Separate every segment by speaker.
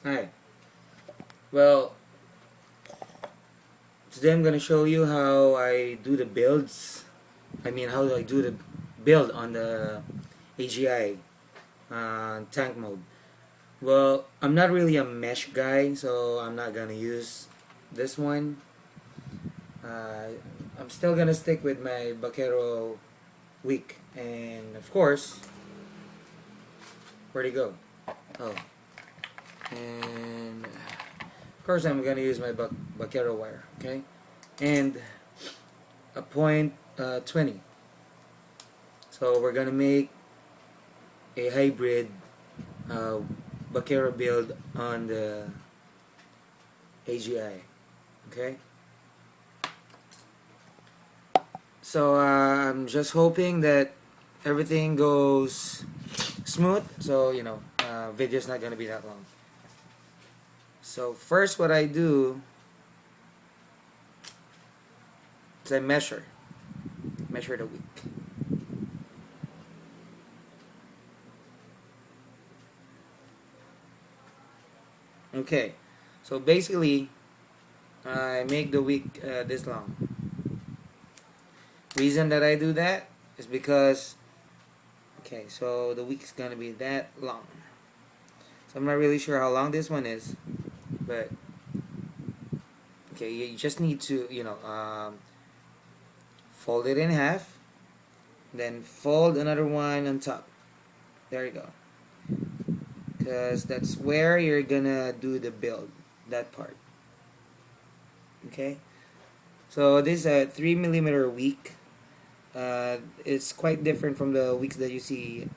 Speaker 1: Alright, well, today I'm gonna show you how I do the builds. How do I do the build on the AGI tank mode. Well, I'm not really a mesh guy, so I'm not gonna use this one. I'm still gonna stick with my Bakero wick, and of course, where'd he go? Oh, and of course I'm gonna use my Bakero wire, okay, and a point 20. So we're gonna make a hybrid uh, Bakero build on the AGI, okay. So I'm just hoping that everything goes smooth, so video's not gonna be that long. So first what I do is I measure the wick. Okay, so basically I make the wick this long. Reason that I do that is because, okay, so the wick is gonna be that long. So I'm not really sure how long this one is, but okay, you just need to fold it in half, then fold another one on top. There you go, because that's where you're gonna do the build, that part. Okay, so this is a 3mm wick. It's quite different from the wicks that you see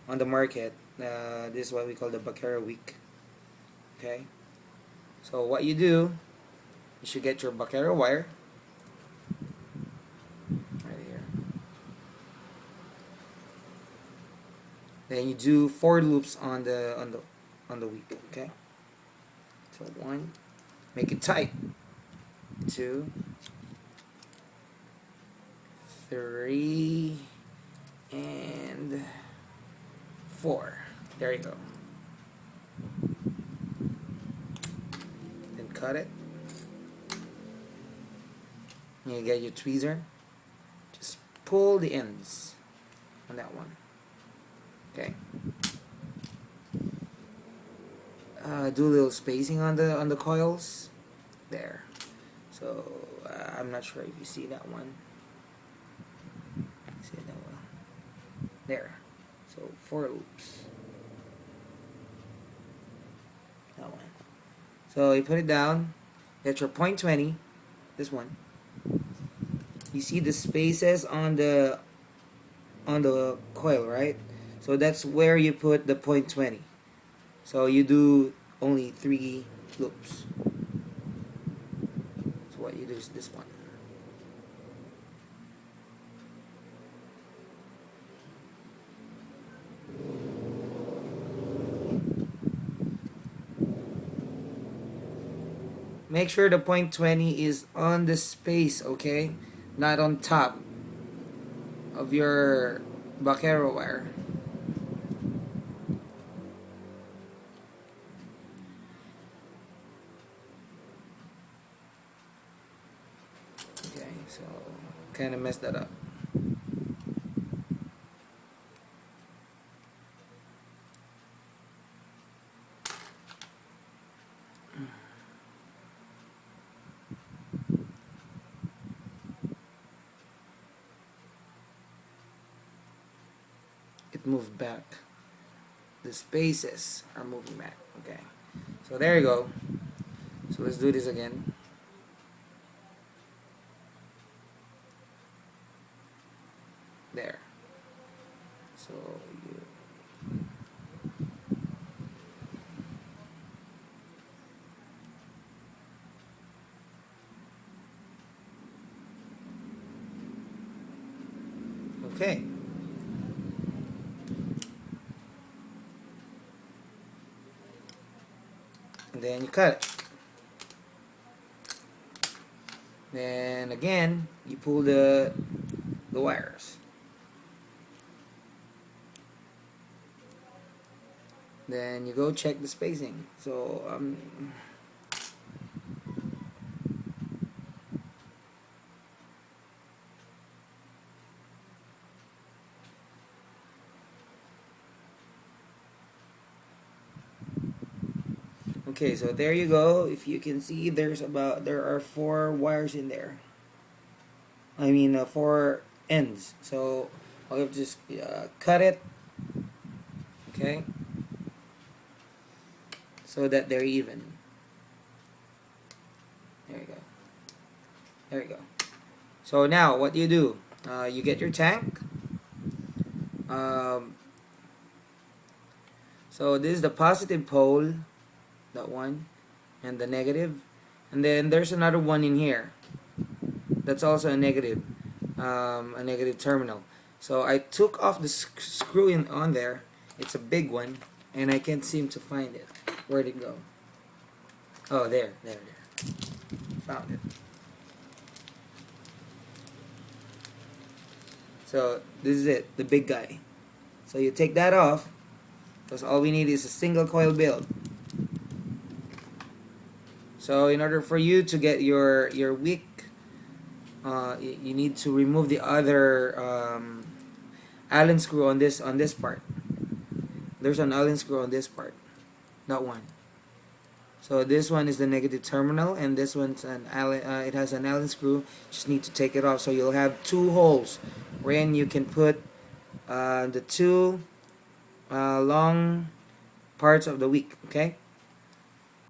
Speaker 1: on the market. This is what we call the Bakero wick. Okay, so what you do, you should get your Bakero wire right here. Then you do 4 loops on the wick. Okay, so 1, make it tight. 2, 3, and 4. There you go. Then cut it. You get your tweezer. Just pull the ends on that one. Okay. Do a little spacing on the coils. There. So I'm not sure if you see that one. See that well. There. So 4 loops. That one. So you put it down. Get your point 20. This one. You see the spaces on the coil, right? So that's where you put the point 20. So you do only 3 loops. So what you do is this one. Make sure the point 20 is on the space, okay? Not on top of your Bakero wire. Okay, so kind of messed that up. It moved back. The spaces are moving back. Okay, so there you go. So let's do this again. There. So you okay. And then you cut it. Then again, you pull the wires. Then you go check the spacing. So okay, so there you go. If you can see, there are 4 wires in there. I mean, 4 ends. So I'll have to just cut it, okay, so that they're even. There you go. There you go. So now, what you do? You get your tank. Um, so this is the positive pole, that one, and the negative, and then there's another one in here. That's also a negative terminal. So I took off the screw in on there. It's a big one, and I can't seem to find it. Where'd it go? Oh, there. Found it. So this is it, the big guy. So you take that off, because all we need is a single coil build. So in order for you to get your wick, you need to remove the other Allen screw on this part. There's an Allen screw on this part, that one. So this one is the negative terminal, and this one's an Allen. It has an Allen screw. Just need to take it off. So you'll have 2 holes wherein you can put the 2 long parts of the wick. Okay.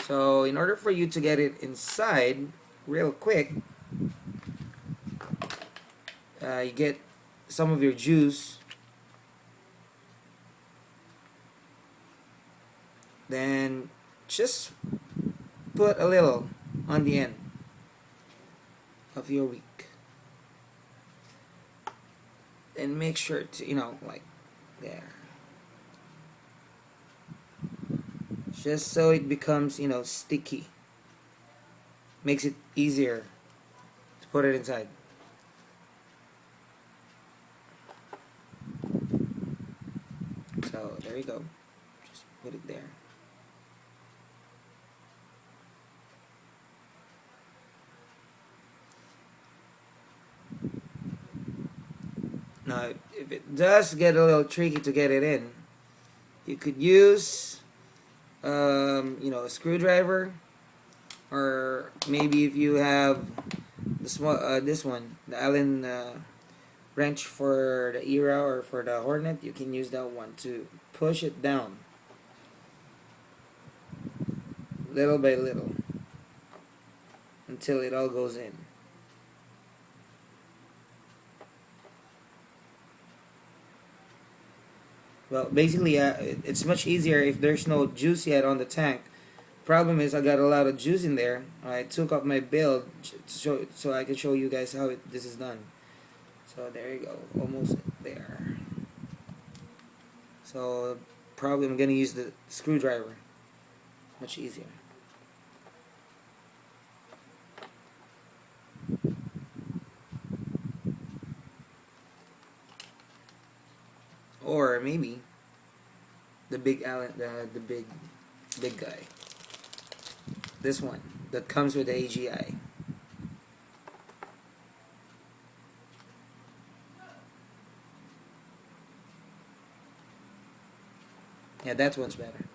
Speaker 1: So in order for you to get it inside real quick, you get some of your juice. Then just put a little on the end of your wick, and make sure to, like there, just so it becomes, sticky. Makes it easier to put it inside. So there you go. Just put it there. Now, if it does get a little tricky to get it in, you could use, a screwdriver, or maybe if you have this one, the Allen wrench for the Era or for the Hornet, you can use that one to push it down, little by little, until it all goes in. Well, basically, it's much easier if there's no juice yet on the tank. Problem is, I got a lot of juice in there. I took off my build so I can show you guys how this is done. So there you go, almost there. So probably I'm gonna use the screwdriver. Much easier. Or maybe the big Allen, the big guy. This one that comes with the AGI. Yeah, that one's better.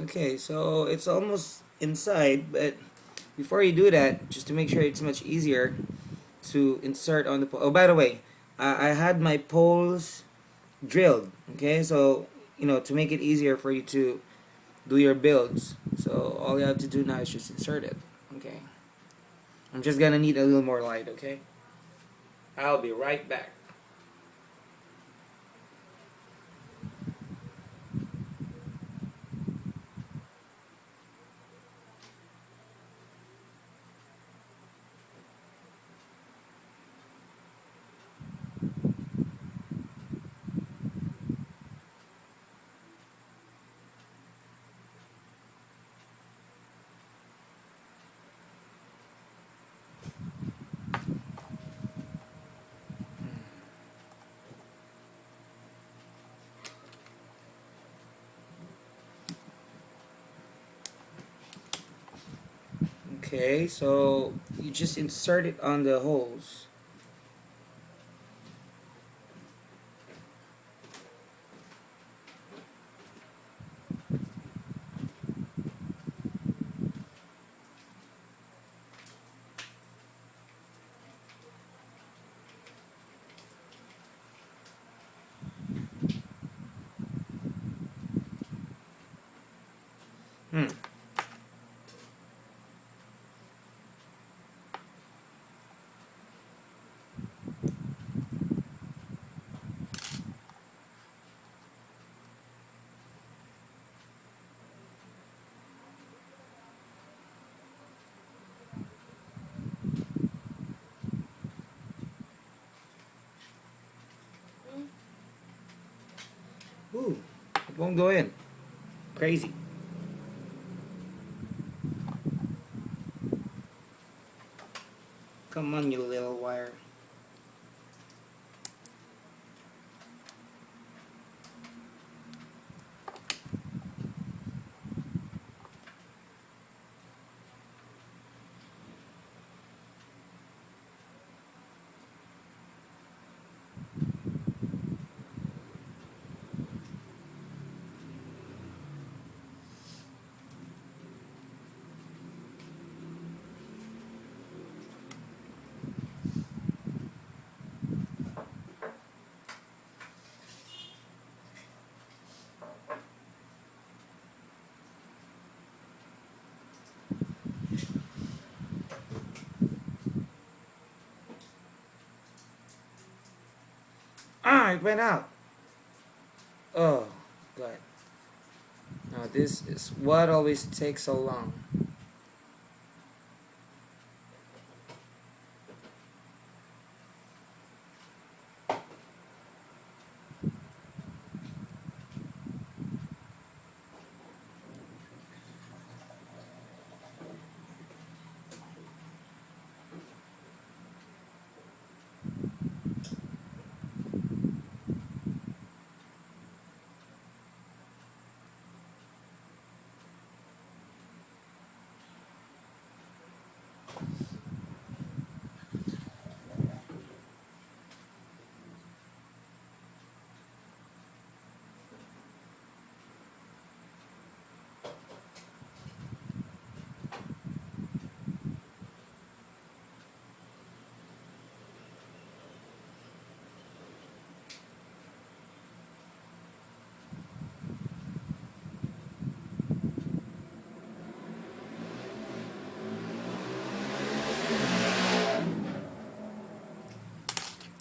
Speaker 1: Okay, so it's almost inside, but before you do that, just to make sure it's much easier to insert on the pole. Oh, by the way, I had my poles drilled. Okay, so to make it easier for you to do your builds. So all you have to do now is just insert it. Okay, I'm just gonna need a little more light. Okay, I'll be right back. Okay, so you just insert it on the holes. Hmm. Ooh, it won't go in. Crazy. Come on, you little wire. Ah, it went out. Oh, God. Now this is what always takes so long.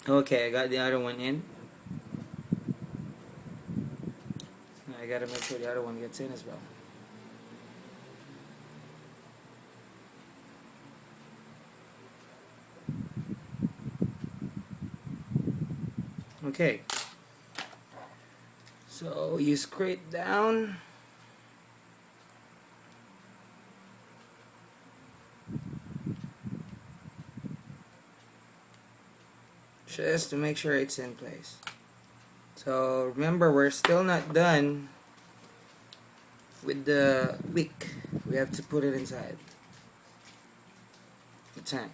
Speaker 1: Okay, I got the other one in. I gotta make sure the other one gets in as well. Okay, so you scrape down. Just to make sure it's in place. So remember, we're still not done with the wick. We have to put it inside the tank.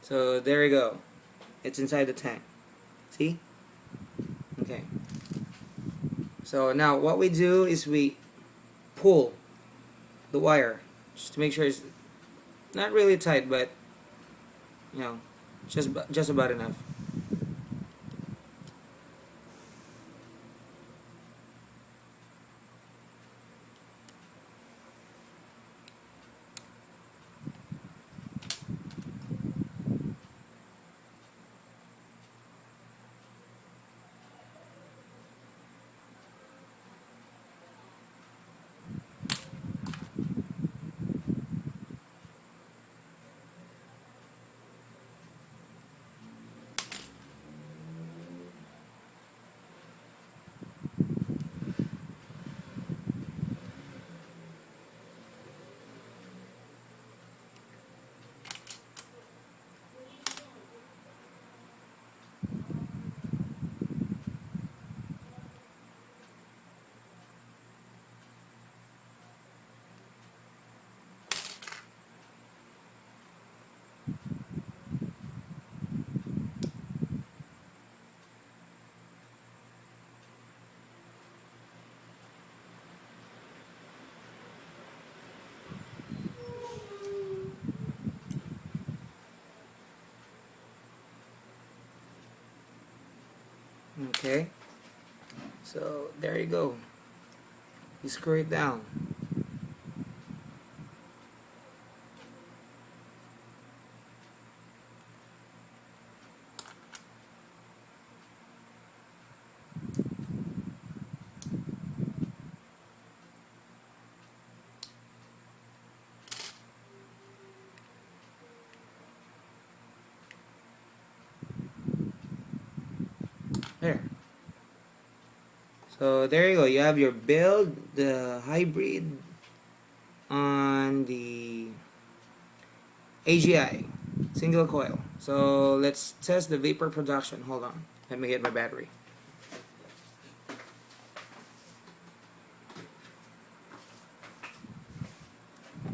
Speaker 1: So there you go. It's inside the tank. See? Okay. So now what we do is we pull the wire just to make sure it's not really tight, but you know, just about enough. Okay. So there you go. You screw it down. There. So there you go. You have your build, the hybrid on the AGI single coil. So let's test the vapor production. Hold on. Let me get my battery.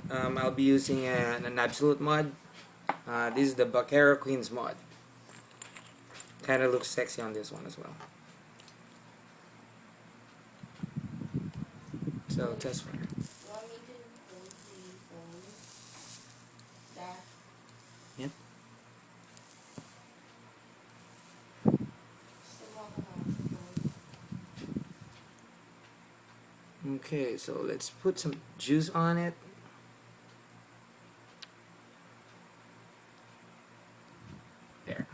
Speaker 1: I'll be using an absolute mod. This is the Bakero Queen's mod. Kind of looks sexy on this one as well. So test fire. Yep. Okay, so let's put some juice on it. There.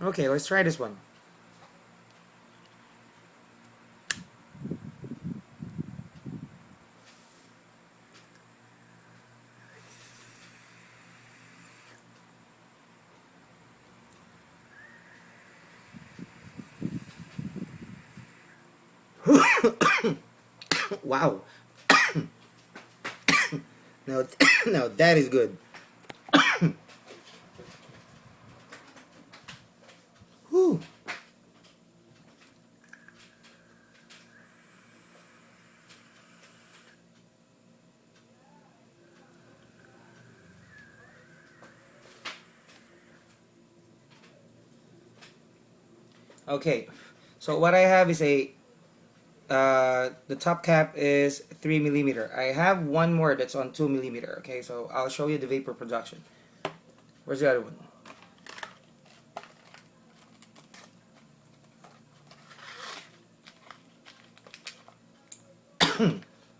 Speaker 1: Okay, let's try this one. Wow. Now, now that is good. Whew. Okay, so what I have is the top cap is 3 mm. I have one more that's on 2 mm. Okay, so I'll show you the vapor production. Where's the other one?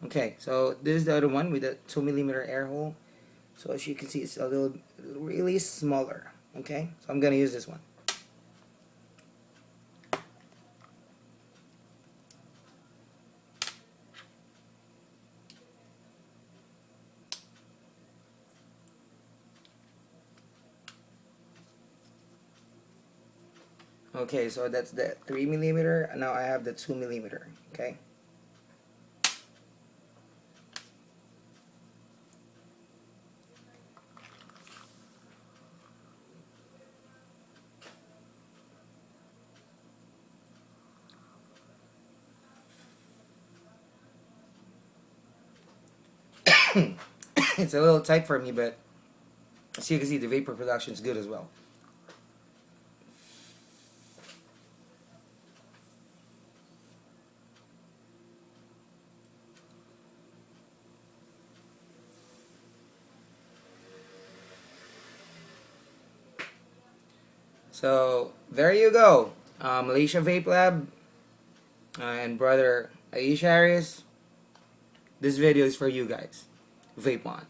Speaker 1: Okay, so this is the other one with the 2 mm air hole. So as you can see, it's a little really smaller. Okay, so I'm gonna use this one. Okay, so that's the 3 mm. Now I have the 2 mm. Okay. It's a little tight for me, but as you can see, the vapor production is good as well. So there you go, Malaysia Vape Lab and brother Aisha Harris. This video is for you guys. Vape on.